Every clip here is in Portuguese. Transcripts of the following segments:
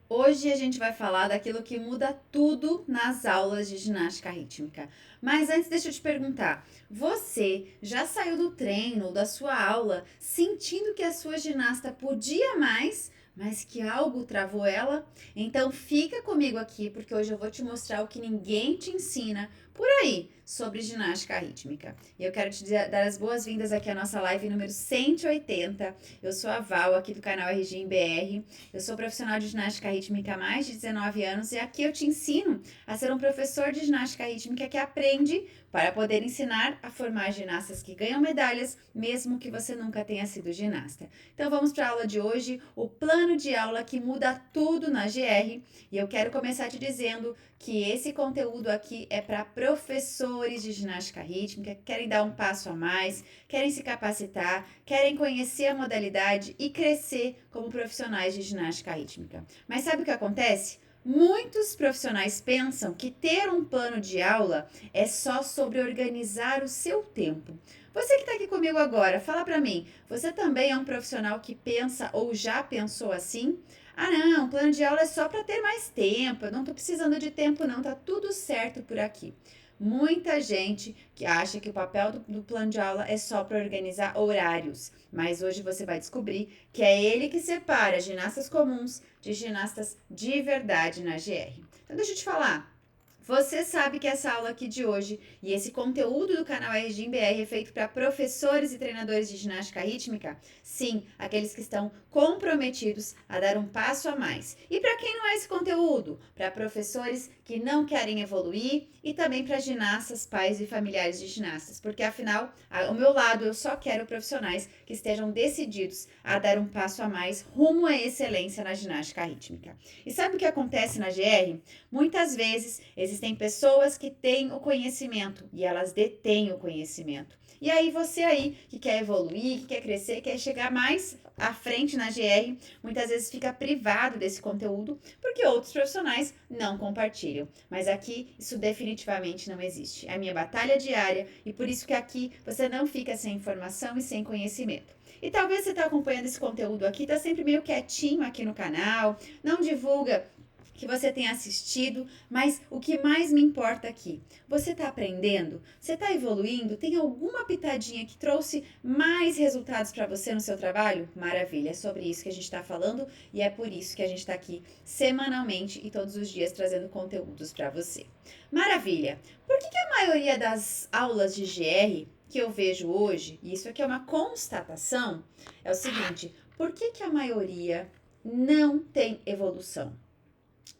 Hoje a gente vai falar daquilo que muda tudo nas aulas de ginástica rítmica. Mas antes, deixa eu te perguntar: você já saiu do treino ou da sua aula sentindo que a sua ginasta podia mais, mas que algo travou ela? Então fica comigo aqui, porque hoje eu vou te mostrar o que ninguém te ensina por aí sobre ginástica rítmica. E eu quero dar as boas-vindas aqui à nossa live número 180. Eu sou a Val, aqui do canal RG em BR. Eu sou profissional de ginástica rítmica há mais de 19 anos e aqui eu te ensino a ser um professor de ginástica rítmica que aprende para poder ensinar a formar ginastas que ganham medalhas, mesmo que você nunca tenha sido ginasta. Então vamos para a aula de hoje, o plano de aula que muda tudo na GR. E eu quero começar te dizendo que esse conteúdo aqui é para professores de ginástica rítmica que querem dar um passo a mais, querem se capacitar, querem conhecer a modalidade e crescer como profissionais de ginástica rítmica. Mas sabe o que acontece? Muitos profissionais pensam que ter um plano de aula é só sobre organizar o seu tempo. Você que está aqui comigo agora, fala para mim, você também é um profissional que pensa ou já pensou assim? Ah, não, plano de aula é só para ter mais tempo, eu não estou precisando de tempo não, tá tudo certo por aqui. Muita gente que acha que o papel do plano de aula é só para organizar horários, mas hoje você vai descobrir que é ele que separa ginastas comuns de ginastas de verdade na GR. Então deixa eu te falar, você sabe que essa aula aqui de hoje e esse conteúdo do canal RGIM BR é feito para professores e treinadores de ginástica rítmica? Sim, aqueles que estão comprometidos a dar um passo a mais. E para quem não é esse conteúdo? Para professores que não querem evoluir e também para ginastas, pais e familiares de ginastas, porque afinal, ao meu lado, eu só quero profissionais que estejam decididos a dar um passo a mais rumo à excelência na ginástica rítmica. E sabe o que acontece na GR? Muitas vezes existem pessoas que têm o conhecimento e elas detêm o conhecimento. E aí você aí que quer evoluir, que quer crescer, quer chegar mais à frente na GR, muitas vezes fica privado desse conteúdo porque outros profissionais não compartilham. Mas aqui isso definitivamente não existe. É a minha batalha diária e por isso que aqui você não fica sem informação e sem conhecimento. E talvez você está acompanhando esse conteúdo aqui, está sempre meio quietinho aqui no canal, não divulga que você tenha assistido, mas o que mais me importa aqui, você está aprendendo? Você está evoluindo? Tem alguma pitadinha que trouxe mais resultados para você no seu trabalho? Maravilha, é sobre isso que a gente está falando e é por isso que a gente está aqui semanalmente e todos os dias trazendo conteúdos para você. Maravilha! Por que a maioria das aulas de GR que eu vejo hoje, e isso aqui é uma constatação, é o seguinte: por que a maioria não tem evolução?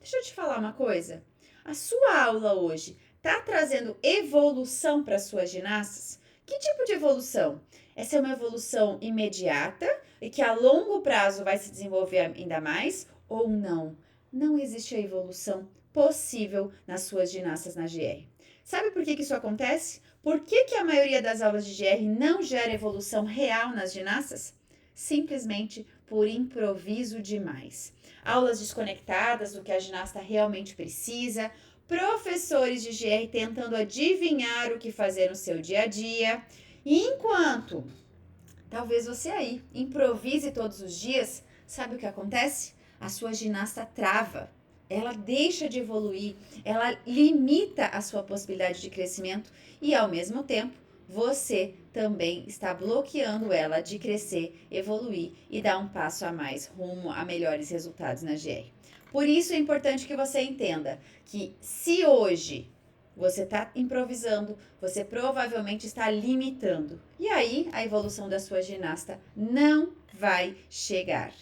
Deixa eu te falar uma coisa. A sua aula hoje está trazendo evolução para suas ginastas? Que tipo de evolução? Essa é uma evolução imediata e que a longo prazo vai se desenvolver ainda mais ou não? Não existe a evolução possível nas suas ginastas na GR. Sabe por que isso acontece? Por que a maioria das aulas de GR não gera evolução real nas ginastas? Simplesmente por improviso demais. Aulas desconectadas do que a ginasta realmente precisa, professores de GR tentando adivinhar o que fazer no seu dia a dia. E enquanto talvez você aí improvise todos os dias, sabe o que acontece? A sua ginasta trava. Ela deixa de evoluir, ela limita a sua possibilidade de crescimento e, ao mesmo tempo, você também está bloqueando ela de crescer, evoluir e dar um passo a mais rumo a melhores resultados na GR. Por isso é importante que você entenda que se hoje você está improvisando, você provavelmente está limitando. E aí a evolução da sua ginasta não vai chegar.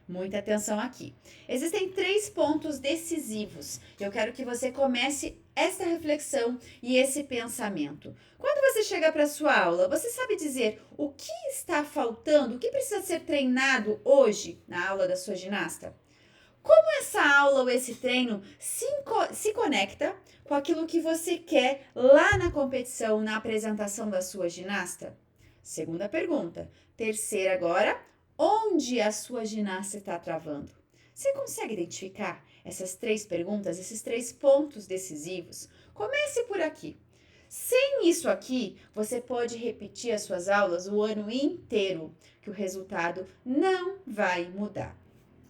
Muita atenção aqui. Existem 3 pontos decisivos. Eu quero que você comece essa reflexão e esse pensamento. Quando você chega para a sua aula, você sabe dizer o que está faltando, o que precisa ser treinado hoje na aula da sua ginasta? Como essa aula ou esse treino se conecta com aquilo que você quer lá na competição, na apresentação da sua ginasta? Segunda pergunta. Terceira agora, onde a sua ginasta está travando? Você consegue identificar essas 3 perguntas, esses 3 pontos decisivos? Comece por aqui. Sem isso aqui, você pode repetir as suas aulas o ano inteiro, que o resultado não vai mudar.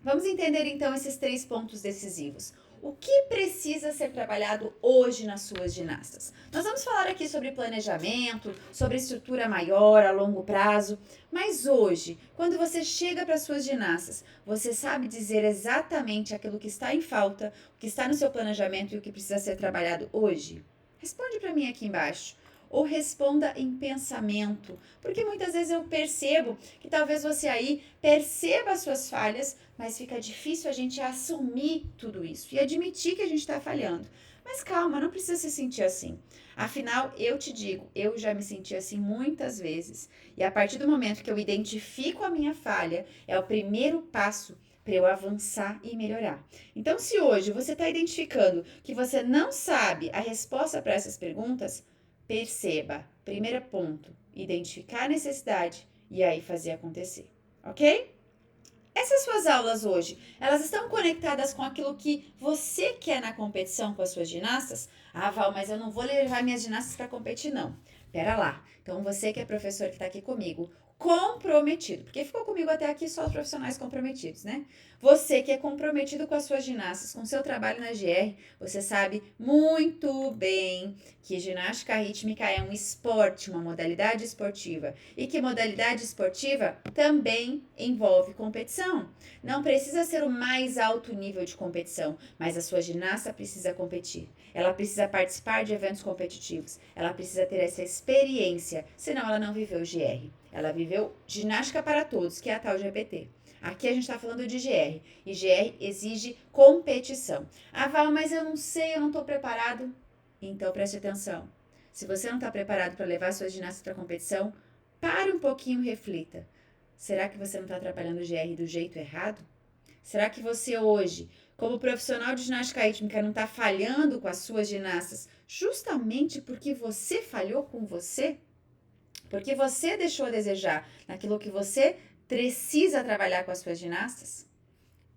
Vamos entender então esses 3 pontos decisivos. O que precisa ser trabalhado hoje nas suas ginastas? Nós vamos falar aqui sobre planejamento, sobre estrutura maior, a longo prazo, mas hoje, quando você chega para as suas ginastas, você sabe dizer exatamente aquilo que está em falta, o que está no seu planejamento e o que precisa ser trabalhado hoje? Responde para mim aqui embaixo. Ou responda em pensamento, porque muitas vezes eu percebo que talvez você aí perceba as suas falhas, mas fica difícil a gente assumir tudo isso e admitir que a gente está falhando. Mas calma, não precisa se sentir assim. Afinal, eu te digo, eu já me senti assim muitas vezes. E a partir do momento que eu identifico a minha falha, é o primeiro passo para eu avançar e melhorar. Então, se hoje você está identificando que você não sabe a resposta para essas perguntas, perceba, primeiro ponto, identificar a necessidade e aí fazer acontecer, ok? Essas suas aulas hoje, elas estão conectadas com aquilo que você quer na competição com as suas ginastas? Ah, Val, mas eu não vou levar minhas ginastas para competir, não. Pera lá. Então, você que é professor que está aqui comigo, comprometido, porque ficou comigo até aqui só os profissionais comprometidos, né? Você que é comprometido com as suas ginastas, com o seu trabalho na GR, você sabe muito bem que ginástica rítmica é um esporte, uma modalidade esportiva, e que modalidade esportiva também envolve competição. Não precisa ser o mais alto nível de competição, mas a sua ginasta precisa competir. Ela precisa participar de eventos competitivos, ela precisa ter essa experiência, senão ela não viveu GR. Ela viveu ginástica para todos, que é a tal GPT. Aqui a gente está falando de GR, e GR exige competição. Ah, Val, mas eu não sei, eu não estou preparado. Então preste atenção. Se você não está preparado para levar suas ginastas para a competição, pare um pouquinho e reflita. Será que você não está trabalhando o GR do jeito errado? Será que você hoje, como profissional de ginástica rítmica, não está falhando com as suas ginastas justamente porque você falhou com você? Porque você deixou a desejar naquilo que você precisa trabalhar com as suas ginastas?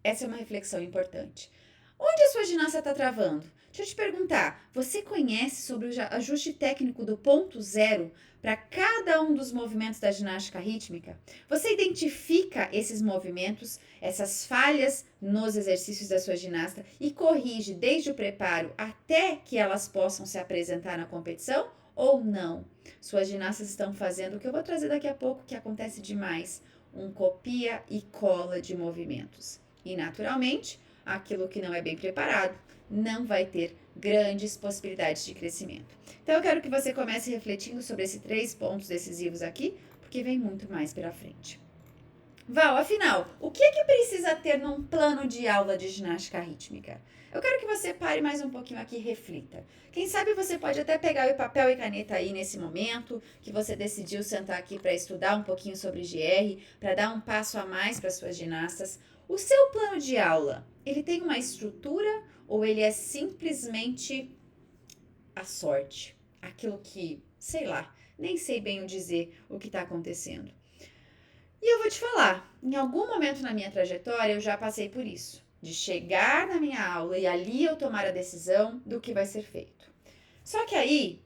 Essa é uma reflexão importante. Onde a sua ginasta está travando? Deixa eu te perguntar, você conhece sobre o ajuste técnico do ponto zero para cada um dos movimentos da ginástica rítmica? Você identifica esses movimentos, essas falhas nos exercícios da sua ginasta e corrige desde o preparo até que elas possam se apresentar na competição ou não? Suas ginastas estão fazendo o que eu vou trazer daqui a pouco, que acontece demais, um copia e cola de movimentos. E naturalmente, aquilo que não é bem preparado não vai ter grandes possibilidades de crescimento. Então eu quero que você comece refletindo sobre esses 3 pontos decisivos aqui, porque vem muito mais pela frente. Val, afinal, o que é que precisa ter num plano de aula de ginástica rítmica? Eu quero que você pare mais um pouquinho aqui e reflita. Quem sabe você pode até pegar o papel e caneta aí nesse momento que você decidiu sentar aqui para estudar um pouquinho sobre GR, para dar um passo a mais para suas ginastas. O seu plano de aula, ele tem uma estrutura ou ele é simplesmente a sorte? Aquilo que, sei lá, nem sei bem o dizer o que está acontecendo. E eu vou te falar, em algum momento na minha trajetória eu já passei por isso, de chegar na minha aula e ali eu tomar a decisão do que vai ser feito. Só que aí,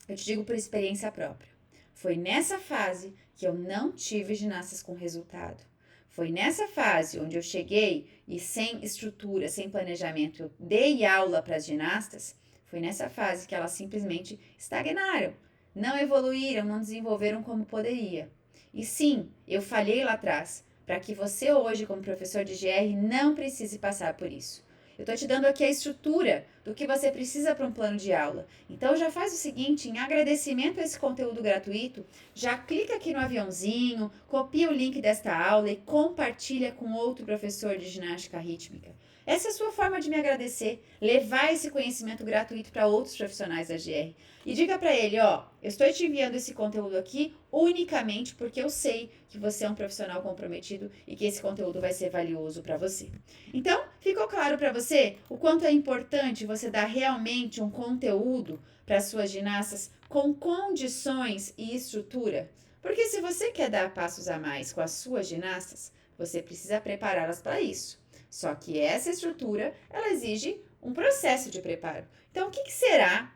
eu te digo por experiência própria, foi nessa fase que eu não tive ginastas com resultado. Foi nessa fase onde eu cheguei e sem estrutura, sem planejamento, eu dei aula para as ginastas, foi nessa fase que elas simplesmente estagnaram, não evoluíram, não desenvolveram como poderia. E sim, eu falhei lá atrás, para que você hoje, como professor de GR, não precise passar por isso. Eu estou te dando aqui a estrutura do que você precisa para um plano de aula. Então já faz o seguinte, em agradecimento a esse conteúdo gratuito, já clica aqui no aviãozinho, copia o link desta aula e compartilha com outro professor de ginástica rítmica. Essa é a sua forma de me agradecer, levar esse conhecimento gratuito para outros profissionais da GR. E diga para ele, ó, eu estou te enviando esse conteúdo aqui unicamente porque eu sei que você é um profissional comprometido e que esse conteúdo vai ser valioso para você. Então, ficou claro para você o quanto é importante você dar realmente um conteúdo para suas ginastas com condições e estrutura? Porque se você quer dar passos a mais com as suas ginastas, você precisa prepará-las para isso. Só que essa estrutura, ela exige um processo de preparo. Então, o que será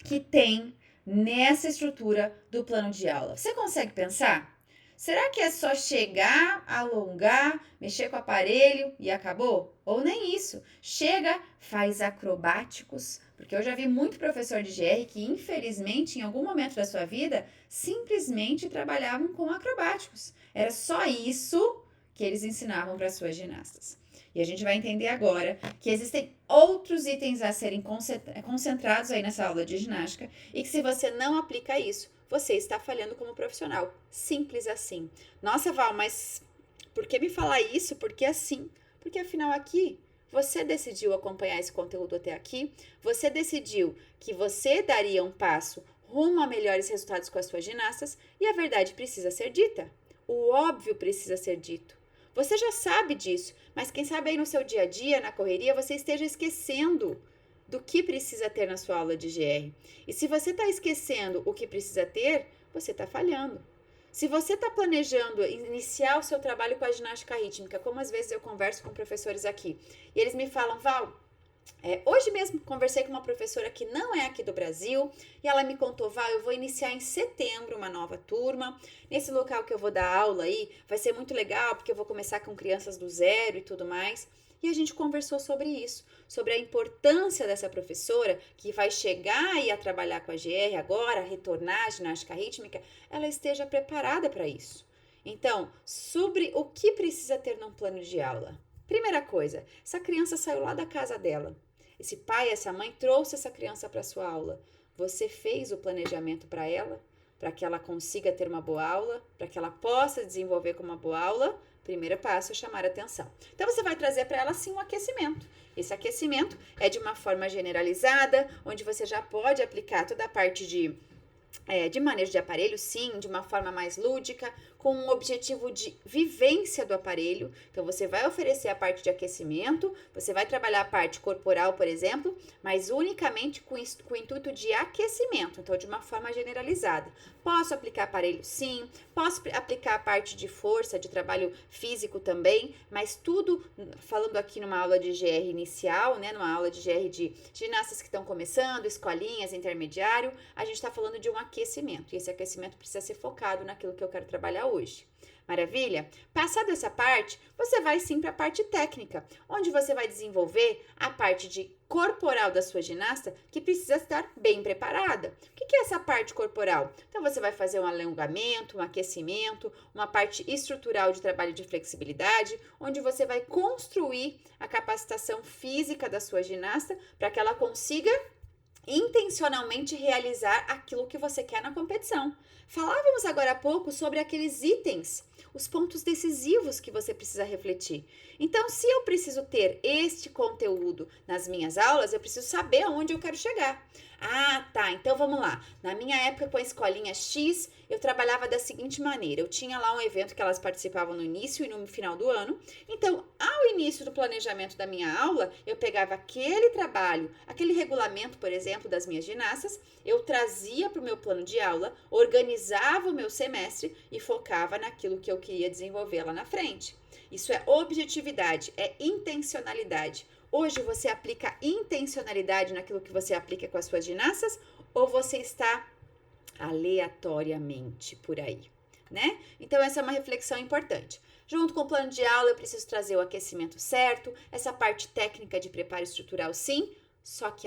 que tem nessa estrutura do plano de aula? Você consegue pensar? Será que é só chegar, alongar, mexer com o aparelho e acabou? Ou nem isso. Chega, faz acrobáticos, porque eu já vi muito professor de GR que, infelizmente, em algum momento da sua vida, simplesmente trabalhavam com acrobáticos. Era só isso que eles ensinavam para suas ginastas. E a gente vai entender agora que existem outros itens a serem concentrados aí nessa aula de ginástica e que se você não aplica isso, você está falhando como profissional. Simples assim. Nossa, Val, mas por que me falar isso? Por que assim? Porque afinal aqui você decidiu acompanhar esse conteúdo até aqui, você decidiu que você daria um passo rumo a melhores resultados com as suas ginastas e a verdade precisa ser dita. O óbvio precisa ser dito. Você já sabe disso, mas quem sabe aí no seu dia a dia, na correria, você esteja esquecendo do que precisa ter na sua aula de GR. E se você está esquecendo o que precisa ter, você está falhando. Se você está planejando iniciar o seu trabalho com a ginástica rítmica, como às vezes eu converso com professores aqui, e eles me falam, Val, hoje mesmo conversei com uma professora que não é aqui do Brasil e ela me contou, Val, eu vou iniciar em setembro uma nova turma. Nesse local que eu vou dar aula aí, vai ser muito legal porque eu vou começar com crianças do zero e tudo mais. E a gente conversou sobre isso, sobre a importância dessa professora que vai chegar e a trabalhar com a GR agora, retornar à ginástica rítmica, ela esteja preparada para isso. Então, sobre o que precisa ter num plano de aula. Primeira coisa, essa criança saiu lá da casa dela. Esse pai, essa mãe trouxe essa criança para sua aula. Você fez o planejamento para que ela consiga ter uma boa aula, para que ela possa desenvolver com uma boa aula. Primeiro passo é chamar a atenção. Então, você vai trazer para ela, sim, um aquecimento. Esse aquecimento é de uma forma generalizada, onde você já pode aplicar toda a parte de manejo de aparelho, sim, de uma forma mais lúdica, com um objetivo de vivência do aparelho. Então, você vai oferecer a parte de aquecimento, você vai trabalhar a parte corporal, por exemplo, mas unicamente com o intuito de aquecimento, então de uma forma generalizada. Posso aplicar aparelho, sim, posso aplicar a parte de força, de trabalho físico também, mas tudo, falando aqui numa aula de GR inicial, né, numa aula de GR de ginastas que estão começando, escolinhas, intermediário, a gente está falando de um aquecimento, e esse aquecimento precisa ser focado naquilo que eu quero trabalhar hoje. Maravilha? Passada essa parte, você vai sim para a parte técnica, onde você vai desenvolver a parte de corporal da sua ginasta, que precisa estar bem preparada. O que é essa parte corporal? Então, você vai fazer um alongamento, um aquecimento, uma parte estrutural de trabalho de flexibilidade, onde você vai construir a capacitação física da sua ginasta para que ela consiga intencionalmente realizar aquilo que você quer na competição. Falávamos agora há pouco sobre aqueles itens, os pontos decisivos que você precisa refletir. Então, se eu preciso ter este conteúdo nas minhas aulas, eu preciso saber aonde eu quero chegar. Ah, tá, então vamos lá. Na minha época com a escolinha X, eu trabalhava da seguinte maneira. Eu tinha lá um evento que elas participavam no início e no final do ano. Então, ao início do planejamento da minha aula, eu pegava aquele trabalho, aquele regulamento, por exemplo, das minhas ginastas, eu trazia para o meu plano de aula, organizava o meu semestre e focava naquilo que eu queria desenvolver lá na frente. Isso é objetividade, é intencionalidade. Hoje você aplica intencionalidade naquilo que você aplica com as suas ginastas ou você está aleatoriamente por aí, né? Então essa é uma reflexão importante. Junto com o plano de aula eu preciso trazer o aquecimento certo, essa parte técnica de preparo estrutural sim, só que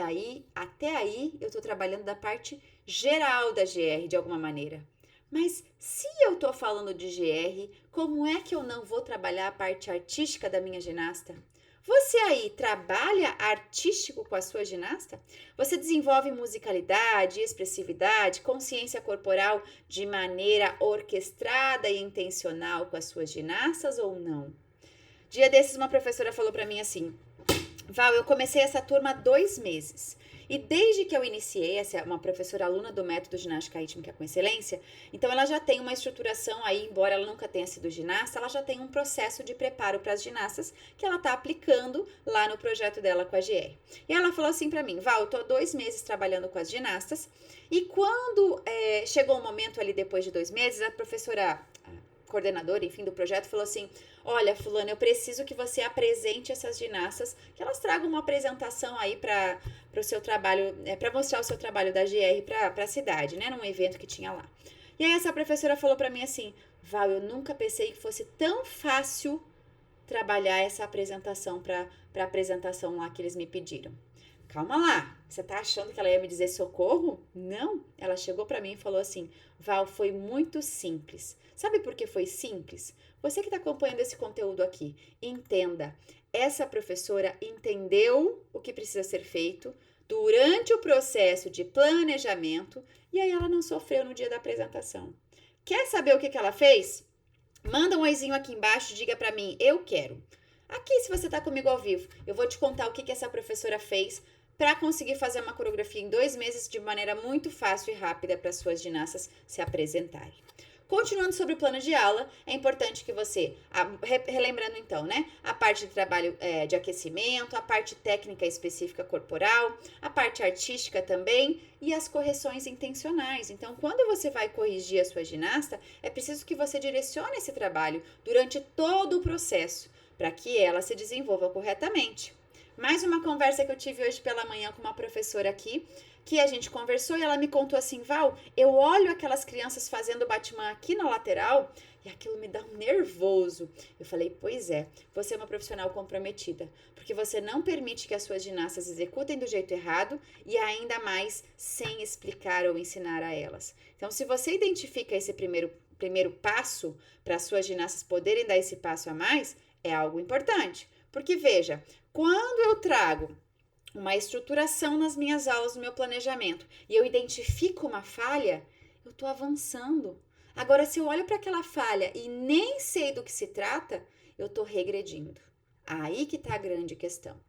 até aí eu estou trabalhando da parte geral da GR de alguma maneira. Mas se eu estou falando de GR, como é que eu não vou trabalhar a parte artística da minha ginasta? Você aí trabalha artístico com a sua ginasta? Você desenvolve musicalidade, expressividade, consciência corporal de maneira orquestrada e intencional com as suas ginastas ou não? Dia desses uma professora falou para mim assim, Val, eu comecei essa turma há 2 meses. E desde que eu iniciei, essa é uma professora aluna do método Ginástica Rítmica com Excelência, então ela já tem uma estruturação aí, embora ela nunca tenha sido ginasta, ela já tem um processo de preparo para as ginastas que ela está aplicando lá no projeto dela com a GR. E ela falou assim para mim, Val, eu tô há 2 meses trabalhando com as ginastas e quando chegou o momento ali depois de 2 meses, a professora coordenadora, enfim, do projeto, falou assim, olha, fulano, eu preciso que você apresente essas ginastas, que elas tragam uma apresentação aí para o seu trabalho, para mostrar o seu trabalho da GR para a cidade, né, num evento que tinha lá. E aí essa professora falou para mim assim, Val, eu nunca pensei que fosse tão fácil trabalhar essa apresentação para a apresentação lá que eles me pediram. Calma lá, você tá achando que ela ia me dizer socorro? Não, ela chegou para mim e falou assim, Val, foi muito simples. Sabe por que foi simples? Você que está acompanhando esse conteúdo aqui, entenda, essa professora entendeu o que precisa ser feito durante o processo de planejamento e aí ela não sofreu no dia da apresentação. Quer saber o que ela fez? Manda um oizinho aqui embaixo e diga pra mim, eu quero. Aqui, se você tá comigo ao vivo, eu vou te contar o que essa professora fez para conseguir fazer uma coreografia em 2 meses de maneira muito fácil e rápida para suas ginastas se apresentarem. Continuando sobre o plano de aula, é importante que você, relembrando então, né, a parte de trabalho de aquecimento, a parte técnica específica corporal, a parte artística também e as correções intencionais. Então, quando você vai corrigir a sua ginasta, é preciso que você direcione esse trabalho durante todo o processo, para que ela se desenvolva corretamente. Mais uma conversa que eu tive hoje pela manhã com uma professora aqui, que a gente conversou e ela me contou assim, Val, eu olho aquelas crianças fazendo Batman aqui na lateral e aquilo me dá um nervoso. Eu falei, pois é, você é uma profissional comprometida, porque você não permite que as suas ginastas executem do jeito errado e ainda mais sem explicar ou ensinar a elas. Então, se você identifica esse primeiro passo para as suas ginastas poderem dar esse passo a mais, é algo importante. Porque veja, quando eu trago uma estruturação nas minhas aulas, no meu planejamento, e eu identifico uma falha, eu estou avançando. Agora, se eu olho para aquela falha e nem sei do que se trata, eu estou regredindo. Aí que está a grande questão.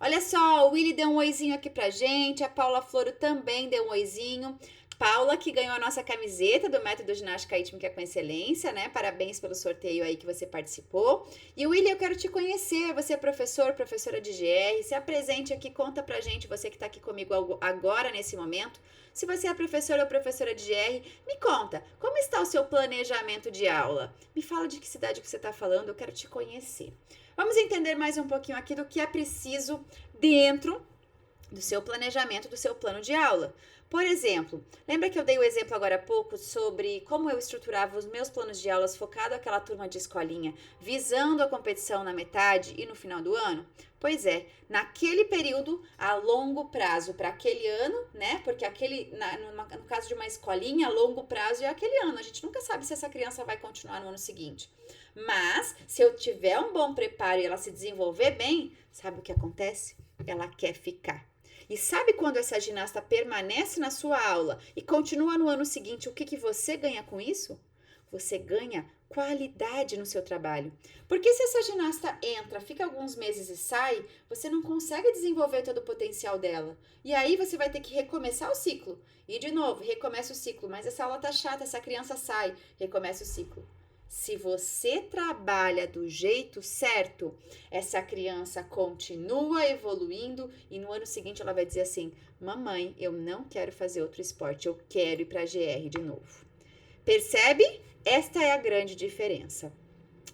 Olha só, o Willy deu um oizinho aqui pra gente, a Paula Floro também deu um oizinho. Paula, que ganhou a nossa camiseta do Método Ginástica Rítmica com Excelência, né? Parabéns pelo sorteio aí que você participou. E Willy, eu quero te conhecer. Você é professor, professora de GR. Se apresente aqui, conta pra gente, você que tá aqui comigo agora, nesse momento. Se você é professor ou professora de GR, me conta, como está o seu planejamento de aula? Me fala de que cidade que você está falando, eu quero te conhecer. Vamos entender mais um pouquinho aqui do que é preciso dentro do seu planejamento, do seu plano de aula. Por exemplo, lembra que eu dei o exemplo agora há pouco sobre como eu estruturava os meus planos de aulas focado naquela turma de escolinha, visando a competição na metade e no final do ano? Pois é, naquele período, a longo prazo para aquele ano, né? Porque no caso de uma escolinha, a longo prazo é aquele ano. A gente nunca sabe se essa criança vai continuar no ano seguinte. Mas, se eu tiver um bom preparo e ela se desenvolver bem, sabe o que acontece? Ela quer ficar. E sabe quando essa ginasta permanece na sua aula e continua no ano seguinte, o que você ganha com isso? Você ganha qualidade no seu trabalho. Porque se essa ginasta entra, fica alguns meses e sai, você não consegue desenvolver todo o potencial dela. E aí você vai ter que recomeçar o ciclo. E de novo, recomeça o ciclo. Mas essa aula tá chata, essa criança sai, recomeça o ciclo. Se você trabalha do jeito certo, essa criança continua evoluindo e no ano seguinte ela vai dizer assim, mamãe, eu não quero fazer outro esporte, eu quero ir para a GR de novo. Percebe? Esta é a grande diferença.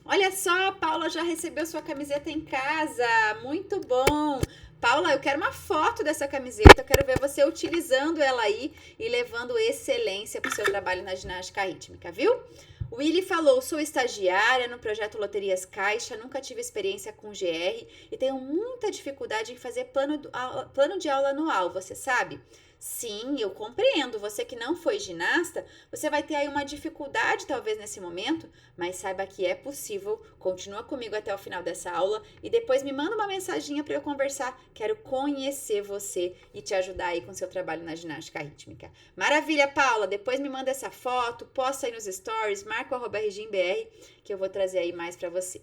Olha só, a Paula já recebeu sua camiseta em casa, muito bom! Paula, eu quero uma foto dessa camiseta, eu quero ver você utilizando ela aí e levando excelência para o seu trabalho na ginástica rítmica, viu? O Willy falou, sou estagiária no projeto Loterias Caixa, nunca tive experiência com GR e tenho muita dificuldade em fazer plano de aula anual, você sabe? Sim, eu compreendo. Você que não foi ginasta, você vai ter aí uma dificuldade talvez nesse momento, mas saiba que é possível. Continua comigo até o final dessa aula e depois me manda uma mensaginha para eu conversar. Quero conhecer você e te ajudar aí com seu trabalho na ginástica rítmica. Maravilha, Paula. Depois me manda essa foto, posta aí nos stories, marca o @regimbr que eu vou trazer aí mais para você.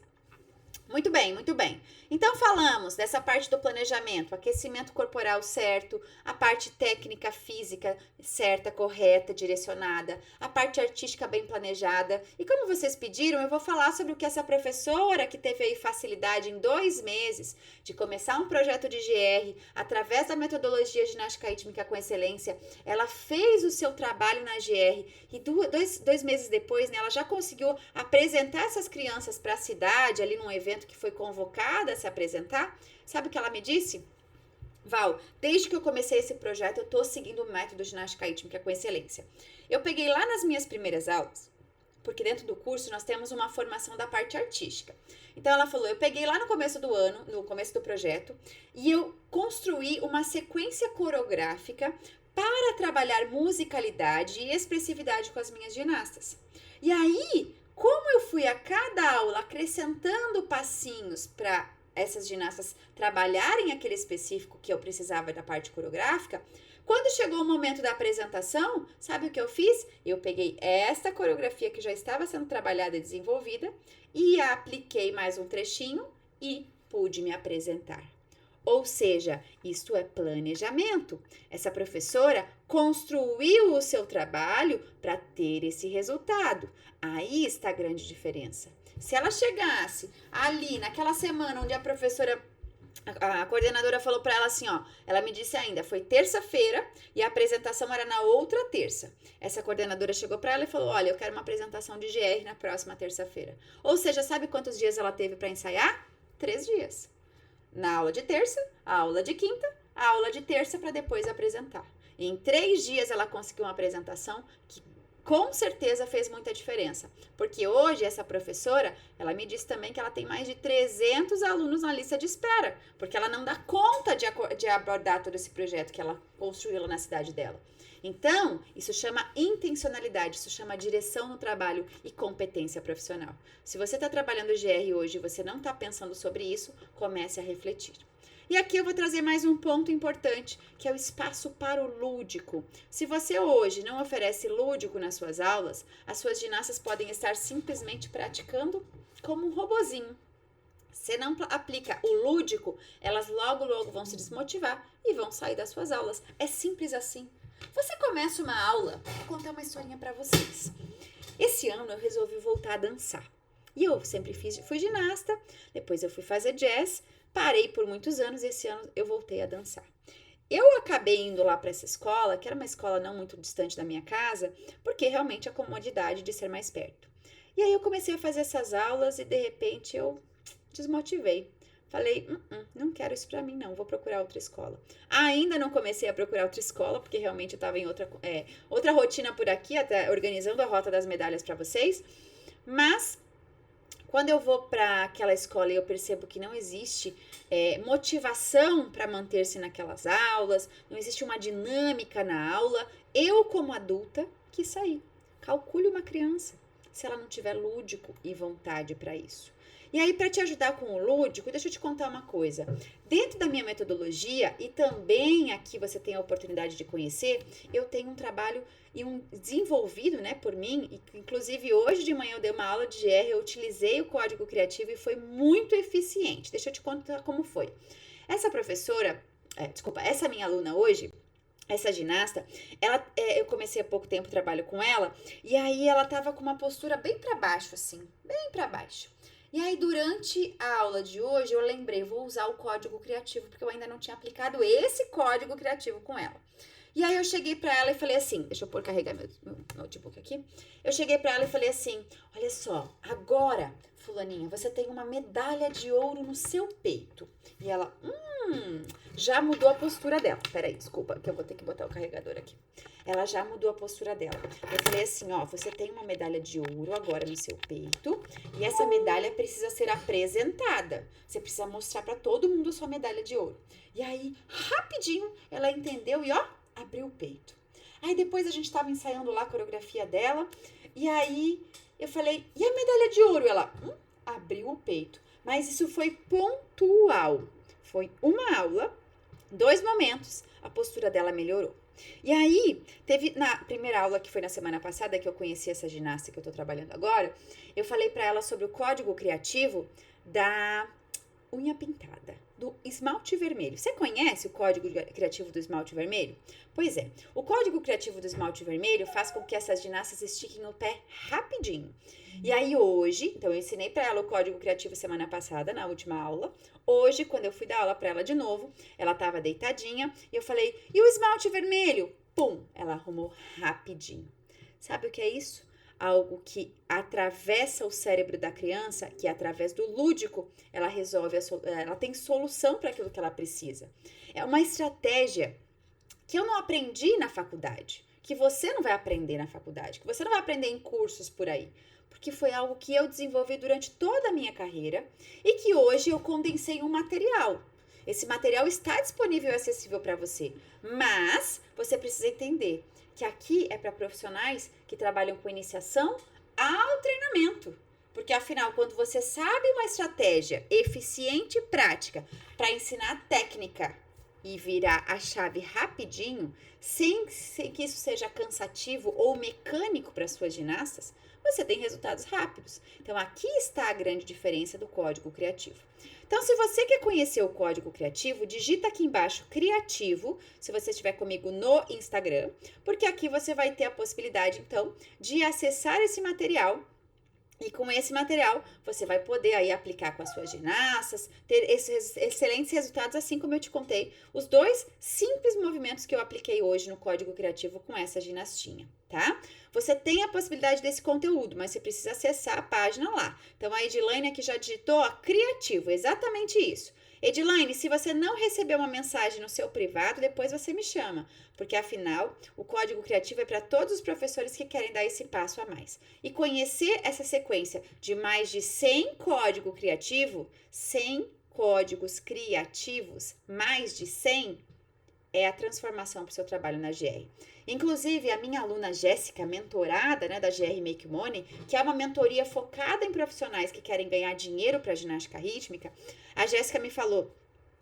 Muito bem, muito bem. Então falamos dessa parte do planejamento, aquecimento corporal certo, a parte técnica física certa, correta, direcionada, a parte artística bem planejada. E como vocês pediram, eu vou falar sobre o que essa professora que teve aí facilidade em 2 meses de começar um projeto de GR, através da metodologia ginástica rítmica com excelência, ela fez o seu trabalho na GR e 2 meses depois, né, ela já conseguiu apresentar essas crianças para a cidade, ali num evento que foi convocada a se apresentar. Sabe o que ela me disse? Val, desde que eu comecei esse projeto, eu tô seguindo o método ginástica rítmica com excelência. Eu peguei lá nas minhas primeiras aulas porque dentro do curso nós temos uma formação da parte artística. Então ela falou, eu peguei lá no começo do ano, no começo do projeto, e eu construí uma sequência coreográfica para trabalhar musicalidade e expressividade com as minhas ginastas. E aí, como eu fui a cada aula acrescentando passinhos para essas ginastas trabalharem aquele específico que eu precisava da parte coreográfica, quando chegou o momento da apresentação, sabe o que eu fiz? Eu peguei esta coreografia que já estava sendo trabalhada e desenvolvida e apliquei mais um trechinho e pude me apresentar. Ou seja, isto é planejamento. Essa professora construiu o seu trabalho para ter esse resultado. Aí está a grande diferença. Se ela chegasse ali naquela semana onde a coordenadora falou para ela assim, ó, ela me disse ainda, foi terça-feira e a apresentação era na outra terça. Essa coordenadora chegou para ela e falou, olha, eu quero uma apresentação de GR na próxima terça-feira. Ou seja, sabe quantos dias ela teve para ensaiar? 3 dias. Na aula de terça, a aula de quinta, a aula de terça para depois apresentar. E em 3 dias ela conseguiu uma apresentação que com certeza fez muita diferença. Porque hoje essa professora, ela me disse também que ela tem mais de 300 alunos na lista de espera. Porque ela não dá conta de abordar todo esse projeto que ela construiu lá na cidade dela. Então, isso chama intencionalidade, isso chama direção no trabalho e competência profissional. Se você está trabalhando GR hoje e você não está pensando sobre isso, comece a refletir. E aqui eu vou trazer mais um ponto importante, que é o espaço para o lúdico. Se você hoje não oferece lúdico nas suas aulas, as suas ginastas podem estar simplesmente praticando como um robozinho. Se não aplica o lúdico, elas logo vão se desmotivar e vão sair das suas aulas. É simples assim. Você começa uma aula, vou contar uma historinha para vocês. Esse ano eu resolvi voltar a dançar. E eu sempre fui ginasta, depois eu fui fazer jazz, parei por muitos anos e esse ano eu voltei a dançar. Eu acabei indo lá para essa escola, que era uma escola não muito distante da minha casa, porque realmente a comodidade de ser mais perto. E aí eu comecei a fazer essas aulas e de repente eu desmotivei. Falei, não quero isso pra mim não, vou procurar outra escola. Ainda não comecei a procurar outra escola, porque realmente eu tava em outra rotina por aqui, até organizando a rota das medalhas pra vocês. Mas, quando eu vou pra aquela escola e eu percebo que não existe motivação para manter-se naquelas aulas, não existe uma dinâmica na aula, eu como adulta quis sair. Calcule uma criança, se ela não tiver lúdico e vontade para isso. E aí, para te ajudar com o lúdico, deixa eu te contar uma coisa. Dentro da minha metodologia, e também aqui você tem a oportunidade de conhecer, eu tenho um trabalho desenvolvido, né, por mim, e inclusive hoje de manhã eu dei uma aula de GR, eu utilizei o código criativo e foi muito eficiente. Deixa eu te contar como foi. Essa professora, essa minha aluna hoje, essa ginasta, eu comecei há pouco tempo o trabalho com ela, e aí ela tava com uma postura bem para baixo, assim, bem para baixo. E aí, durante a aula de hoje, eu lembrei, vou usar o código criativo, porque eu ainda não tinha aplicado esse código criativo com ela. E aí, eu cheguei pra ela e falei assim, deixa eu carregar meu notebook aqui. Eu cheguei pra ela e falei assim, olha só, agora, fulaninha, você tem uma medalha de ouro no seu peito. E ela, já mudou a postura dela. Peraí, desculpa, que eu vou ter que botar o carregador aqui. Ela já mudou a postura dela. Eu falei assim, ó, você tem uma medalha de ouro agora no seu peito e essa medalha precisa ser apresentada. Você precisa mostrar pra todo mundo a sua medalha de ouro. E aí, rapidinho, ela entendeu e, ó, abriu o peito. Aí depois a gente tava ensaiando lá a coreografia dela e aí eu falei, e a medalha de ouro? Ela, abriu o peito. Mas isso foi pontual. Foi uma aula, 2 momentos, a postura dela melhorou. E aí, teve na primeira aula, que foi na semana passada, que eu conheci essa ginasta que eu tô trabalhando agora, eu falei pra ela sobre o código criativo da unha pintada, do esmalte vermelho. Você conhece o código criativo do esmalte vermelho? Pois é, o código criativo do esmalte vermelho faz com que essas ginastas estiquem o pé rapidinho. E aí hoje, então eu ensinei pra ela o código criativo semana passada, na última aula. Hoje, quando eu fui dar aula pra ela de novo, ela tava deitadinha e eu falei, e o esmalte vermelho? Pum, ela arrumou rapidinho. Sabe o que é isso? Algo que atravessa o cérebro da criança, que através do lúdico, ela resolve, ela tem solução para aquilo que ela precisa. É uma estratégia que eu não aprendi na faculdade, que você não vai aprender na faculdade, que você não vai aprender em cursos por aí. porque foi algo que eu desenvolvi durante toda a minha carreira e que hoje eu condensei em um material. Esse material está disponível e acessível para você, mas você precisa entender que aqui é para profissionais que trabalham com iniciação ao treinamento. Porque afinal, quando você sabe uma estratégia eficiente e prática para ensinar técnica e virar a chave rapidinho, sem que isso seja cansativo ou mecânico para suas ginastas, você tem resultados rápidos. Então, aqui está a grande diferença do código criativo. Então, se você quer conhecer o código criativo, digita aqui embaixo criativo, se você estiver comigo no Instagram, porque aqui você vai ter a possibilidade, então, de acessar esse material. E com esse material, você vai poder aí aplicar com as suas ginastas, ter esses excelentes resultados, assim como eu te contei, os 2 simples movimentos que eu apliquei hoje no Código Criativo com essa ginastinha, tá? Você tem a possibilidade desse conteúdo, mas você precisa acessar a página lá. Então, a Edilaine aqui já digitou, ó, criativo, exatamente isso. Edilaine, se você não receber uma mensagem no seu privado, depois você me chama, porque afinal, o Código Criativo é para todos os professores que querem dar esse passo a mais. E conhecer essa sequência de mais de 100 código criativo, 100 códigos criativos, mais de 100, é a transformação para o seu trabalho na GR. Inclusive, a minha aluna Jéssica, mentorada, né, da GR Make Money, que é uma mentoria focada em profissionais que querem ganhar dinheiro para ginástica rítmica, a Jéssica me falou,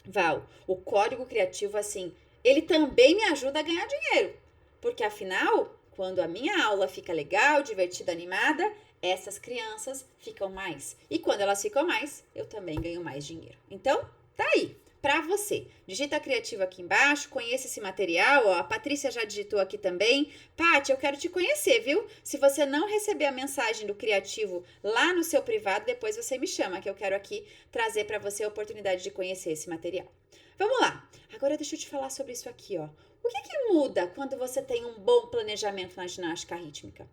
Val, o código criativo, assim, ele também me ajuda a ganhar dinheiro. Porque, afinal, quando a minha aula fica legal, divertida, animada, essas crianças ficam mais. E quando elas ficam mais, eu também ganho mais dinheiro. Então, tá aí. Para você. Digita criativo aqui embaixo, conheça esse material, ó, a Patrícia já digitou aqui também. Paty, eu quero te conhecer, viu? Se você não receber a mensagem do criativo lá no seu privado, depois você me chama, que eu quero aqui trazer para você a oportunidade de conhecer esse material. Vamos lá. Agora deixa eu te falar sobre isso aqui, ó. O que muda quando você tem um bom planejamento na ginástica rítmica?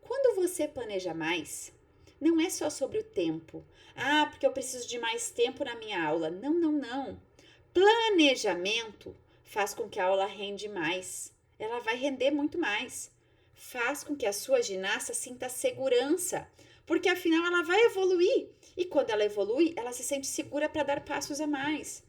Quando você planeja mais, não é só sobre o tempo. Ah, porque eu preciso de mais tempo na minha aula. Não, não, não. Planejamento faz com que a aula rende mais. Ela vai render muito mais. Faz com que a sua ginasta sinta segurança, porque afinal ela vai evoluir. E quando ela evolui, ela se sente segura para dar passos a mais.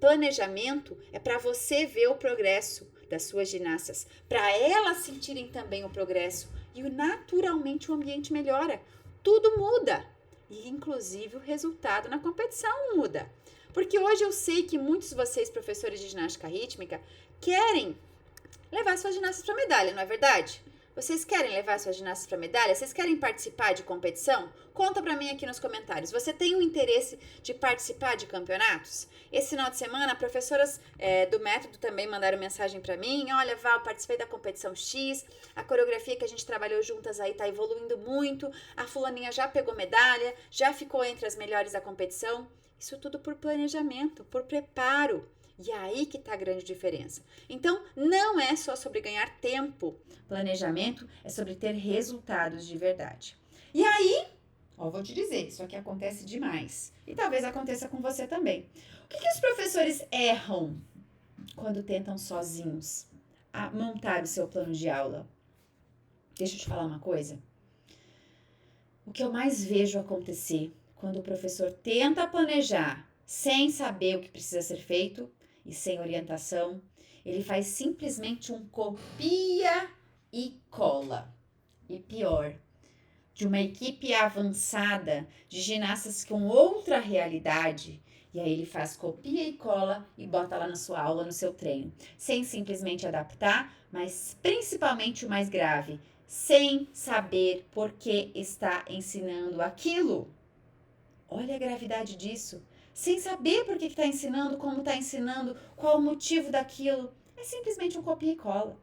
Planejamento é para você ver o progresso das suas ginastas, para elas sentirem também o progresso e naturalmente o ambiente melhora. Tudo muda e inclusive o resultado na competição muda. Porque hoje eu sei que muitos de vocês, professores de ginástica rítmica, querem levar suas ginastas para medalha, não é verdade? Vocês querem levar suas ginastas para medalha? Vocês querem participar de competição? Conta para mim aqui nos comentários. Você tem o interesse de participar de campeonatos? Esse final de semana, professoras do método também mandaram mensagem para mim. Olha, Val, participei da competição X. A coreografia que a gente trabalhou juntas aí tá evoluindo muito. A fulaninha já pegou medalha, já ficou entre as melhores da competição. Isso tudo por planejamento, por preparo. E aí que tá a grande diferença. Então, não é só sobre ganhar tempo. Planejamento é sobre ter resultados de verdade. E aí, ó, vou te dizer, isso aqui acontece demais. E talvez aconteça com você também. O que os professores erram quando tentam sozinhos montar o seu plano de aula? Deixa eu te falar uma coisa. O que eu mais vejo acontecer quando o professor tenta planejar sem saber o que precisa ser feito e sem orientação, ele faz simplesmente um copia e cola. E pior, de uma equipe avançada de ginastas com outra realidade, e aí ele faz copia e cola e bota lá na sua aula, no seu treino, sem simplesmente adaptar, mas principalmente o mais grave, sem saber por que está ensinando aquilo. Olha a gravidade disso. Sem saber por que está ensinando, como está ensinando, qual o motivo daquilo. É simplesmente um copia e cola.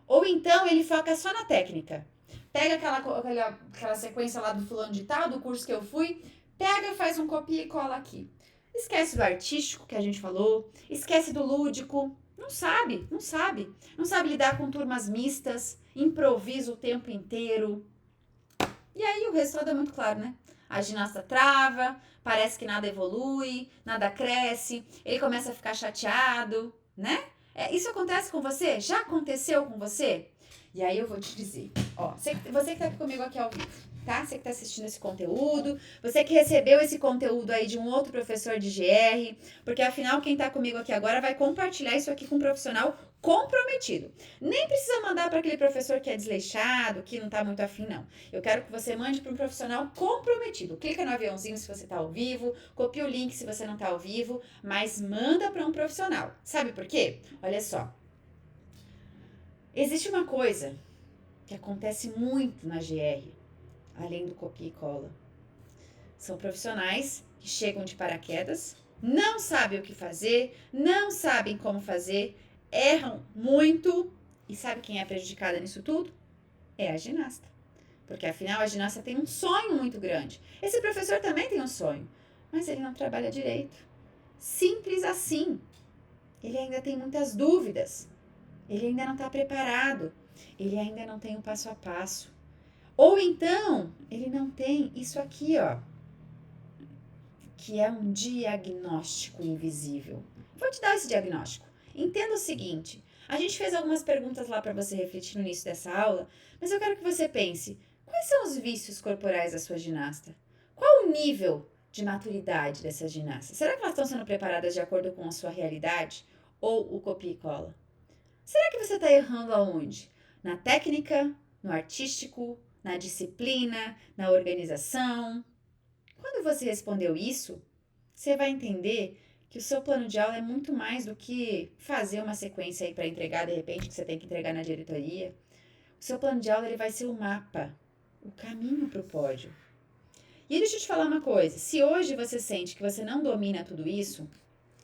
Ou então ele foca só na técnica. Pega aquela sequência lá do fulano de tal, do curso que eu fui, pega e faz um copia e cola aqui. Esquece do artístico que a gente falou, esquece do lúdico. Não sabe. Não sabe lidar com turmas mistas, improvisa o tempo inteiro. E aí o resultado é muito claro, né? A ginasta trava, parece que nada evolui, nada cresce, ele começa a ficar chateado, né? Isso acontece com você? Já aconteceu com você? E aí eu vou te dizer, ó, você que tá aqui comigo aqui ao vivo, tá? Você que está assistindo esse conteúdo, você que recebeu esse conteúdo aí de um outro professor de GR, porque afinal quem está comigo aqui agora vai compartilhar isso aqui com um profissional comprometido. Nem precisa mandar para aquele professor que é desleixado, que não está muito afim, não. Eu quero que você mande para um profissional comprometido. Clica no aviãozinho se você está ao vivo, copia o link se você não está ao vivo, mas manda para um profissional. Sabe por quê? Olha só. Existe uma coisa que acontece muito na GR, além do copia e cola. São profissionais que chegam de paraquedas, não sabem o que fazer, não sabem como fazer, erram muito. E sabe quem é prejudicada nisso tudo? É a ginasta. Porque afinal a ginasta tem um sonho muito grande. Esse professor também tem um sonho, mas ele não trabalha direito. Simples assim. Ele ainda tem muitas dúvidas. Ele ainda não está preparado. Ele ainda não tem o passo a passo. Ou então, ele não tem isso aqui, ó, que é um diagnóstico invisível. Vou te dar esse diagnóstico. Entenda o seguinte, a gente fez algumas perguntas lá para você refletir no início dessa aula, mas eu quero que você pense, quais são os vícios corporais da sua ginasta? Qual o nível de maturidade dessa ginasta? Será que elas estão sendo preparadas de acordo com a sua realidade ou o copia e cola? Será que você está errando aonde? Na técnica, no artístico, na disciplina, na organização? Quando você respondeu isso, você vai entender que o seu plano de aula é muito mais do que fazer uma sequência aí para entregar, de repente, que você tem que entregar na diretoria. O seu plano de aula ele vai ser o mapa, o caminho para o pódio. E deixa eu te falar uma coisa, se hoje você sente que você não domina tudo isso,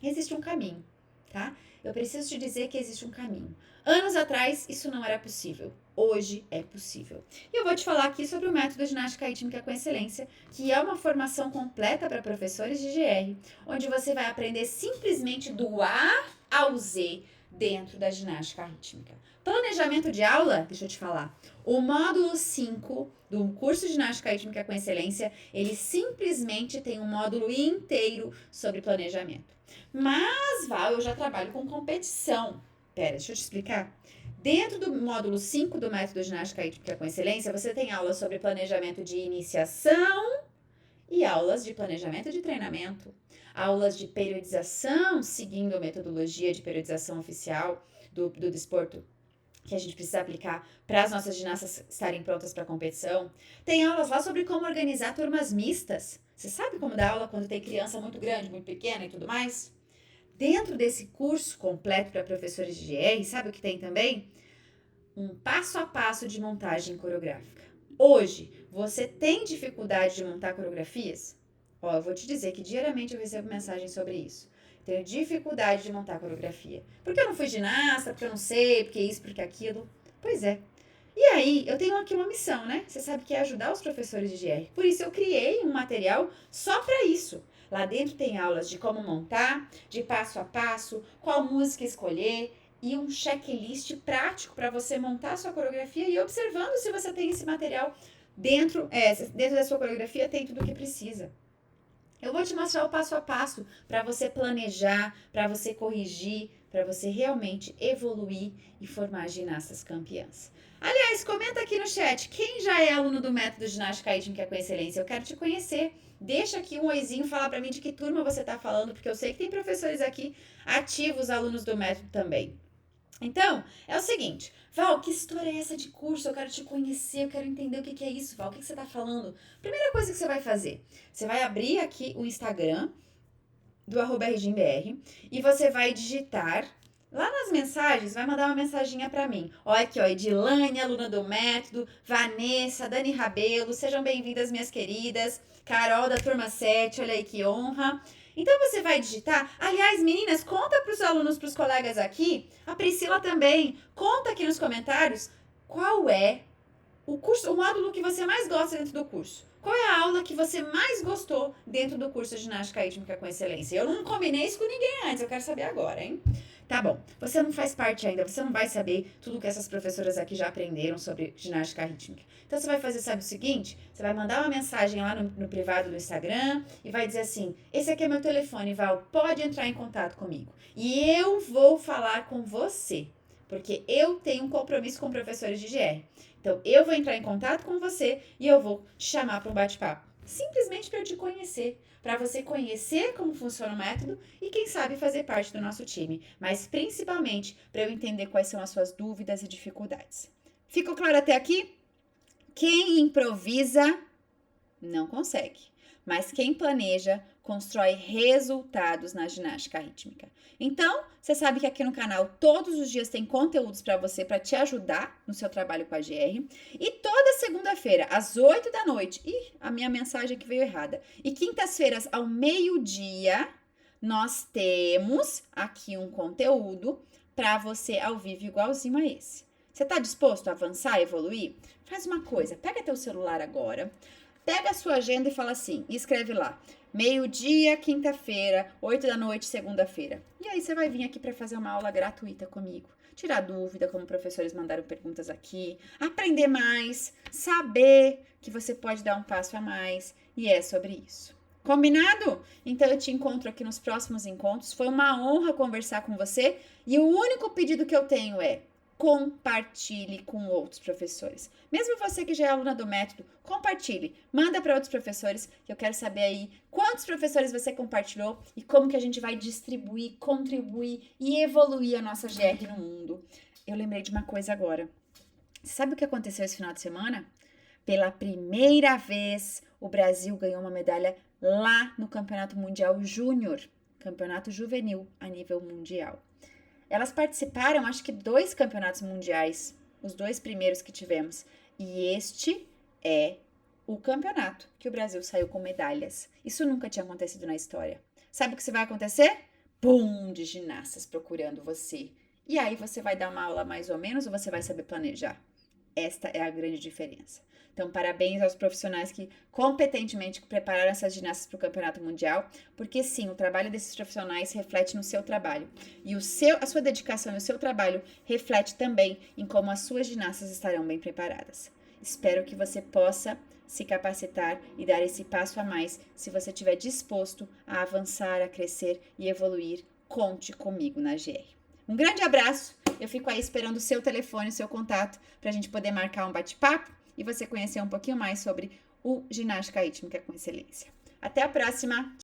existe um caminho, tá? Eu preciso te dizer que existe um caminho. Anos atrás, isso não era possível. Hoje é possível. E eu vou te falar aqui sobre o método Ginástica Rítmica com Excelência, que é uma formação completa para professores de GR, onde você vai aprender simplesmente do A ao Z dentro da ginástica rítmica. Planejamento de aula, deixa eu te falar. O módulo 5 do curso de Ginástica Rítmica com Excelência, ele simplesmente tem um módulo inteiro sobre planejamento. Mas, Val, eu já trabalho com competição. Pera, deixa eu te explicar. Dentro do módulo 5 do método Ginástica Rítmica com Excelência, você tem aulas sobre planejamento de iniciação e aulas de planejamento de treinamento. Aulas de periodização, seguindo a metodologia de periodização oficial do desporto, que a gente precisa aplicar para as nossas ginastas estarem prontas para a competição. Tem aulas lá sobre como organizar turmas mistas. Você sabe como dar aula quando tem criança muito grande, muito pequena e tudo mais? Dentro desse curso completo para professores de GR, sabe o que tem também? Um passo a passo de montagem coreográfica. Hoje, você tem dificuldade de montar coreografias? Ó, eu vou te dizer que diariamente eu recebo mensagens sobre isso. Tenho dificuldade de montar coreografia. Porque eu não fui ginasta, porque eu não sei, porque isso, porque aquilo. Pois é. E aí, eu tenho aqui uma missão, né? Você sabe que é ajudar os professores de GR. Por isso, eu criei um material só para isso. Lá dentro tem aulas de como montar, de passo a passo, qual música escolher e um checklist prático para você montar a sua coreografia e observando se você tem esse material dentro da sua coreografia, tem tudo o que precisa. Eu vou te mostrar o passo a passo para você planejar, para você corrigir, para você realmente evoluir e formar ginastas campeãs. Aliás, comenta aqui no chat, quem já é aluno do método Ginástica Rítmica com Excelência? Eu quero te conhecer. Deixa aqui um oizinho, falar para mim de que turma você está falando, porque eu sei que tem professores aqui ativos, alunos do método também. Então, é o seguinte, Val, que história é essa de curso? Eu quero te conhecer, eu quero entender o que é isso, Val, o que você está falando? Primeira coisa que você vai fazer, você vai abrir aqui o Instagram do @RGimBR e você vai digitar lá nas mensagens, vai mandar uma mensaginha para mim. Olha aqui, ó, Edilane, aluna do método, Vanessa, Dani Rabelo, sejam bem-vindas, minhas queridas, Carol da turma 7, olha aí que honra. Então você vai digitar, aliás, meninas, conta para os alunos, para os colegas aqui, a Priscila também, conta aqui nos comentários qual é o curso, o módulo que você mais gosta dentro do curso. Qual é a aula que você mais gostou dentro do curso de Ginástica Rítmica com Excelência? Eu não combinei isso com ninguém antes, eu quero saber agora, hein? Tá bom, você não faz parte ainda, você não vai saber tudo que essas professoras aqui já aprenderam sobre ginástica rítmica. Então você vai fazer, sabe o seguinte? Você vai mandar uma mensagem lá no privado do Instagram e vai dizer assim, esse aqui é meu telefone, Val, pode entrar em contato comigo. E eu vou falar com você, porque eu tenho um compromisso com professores de GR. Então, eu vou entrar em contato com você e eu vou te chamar para um bate-papo. Simplesmente para eu te conhecer, para você conhecer como funciona o método e, quem sabe, fazer parte do nosso time. Mas, principalmente, para eu entender quais são as suas dúvidas e dificuldades. Ficou claro até aqui? Quem improvisa não consegue, mas quem planeja constrói resultados na ginástica rítmica. Então, você sabe que aqui no canal todos os dias tem conteúdos para você, para te ajudar no seu trabalho com a GR. E toda segunda-feira, às 8 da noite, a minha mensagem aqui veio errada. E quintas-feiras, ao meio-dia, nós temos aqui um conteúdo para você ao vivo igualzinho a esse. Você está disposto a avançar, evoluir? Faz uma coisa, pega teu celular agora, pega a sua agenda e fala assim, e escreve lá, meio-dia, quinta-feira, 8 da noite, segunda-feira. E aí você vai vir aqui para fazer uma aula gratuita comigo. Tirar dúvida, como professores mandaram perguntas aqui, aprender mais, saber que você pode dar um passo a mais. E é sobre isso. Combinado? Então eu te encontro aqui nos próximos encontros. Foi uma honra conversar com você. E o único pedido que eu tenho é compartilhe com outros professores. Mesmo você que já é aluna do método, compartilhe. Manda para outros professores, que eu quero saber aí quantos professores você compartilhou e como que a gente vai distribuir, contribuir e evoluir a nossa GR no mundo. Eu lembrei de uma coisa agora. Você sabe o que aconteceu esse final de semana? Pela primeira vez, o Brasil ganhou uma medalha lá no Campeonato Mundial Júnior, Campeonato Juvenil a nível mundial. Elas participaram, acho que 2 campeonatos mundiais, os 2 primeiros que tivemos. E este é o campeonato que o Brasil saiu com medalhas. Isso nunca tinha acontecido na história. Sabe o que vai acontecer? Pum, de ginastas procurando você. E aí você vai dar uma aula mais ou menos ou você vai saber planejar? Esta é a grande diferença. Então, parabéns aos profissionais que competentemente prepararam essas ginastas para o Campeonato Mundial, porque sim, o trabalho desses profissionais reflete no seu trabalho. E a sua dedicação e o seu trabalho reflete também em como as suas ginastas estarão bem preparadas. Espero que você possa se capacitar e dar esse passo a mais se você estiver disposto a avançar, a crescer e evoluir. Conte comigo na GR. Um grande abraço, eu fico aí esperando o seu telefone, o seu contato, para a gente poder marcar um bate-papo e você conhecer um pouquinho mais sobre o ginástica rítmica com excelência. Até a próxima!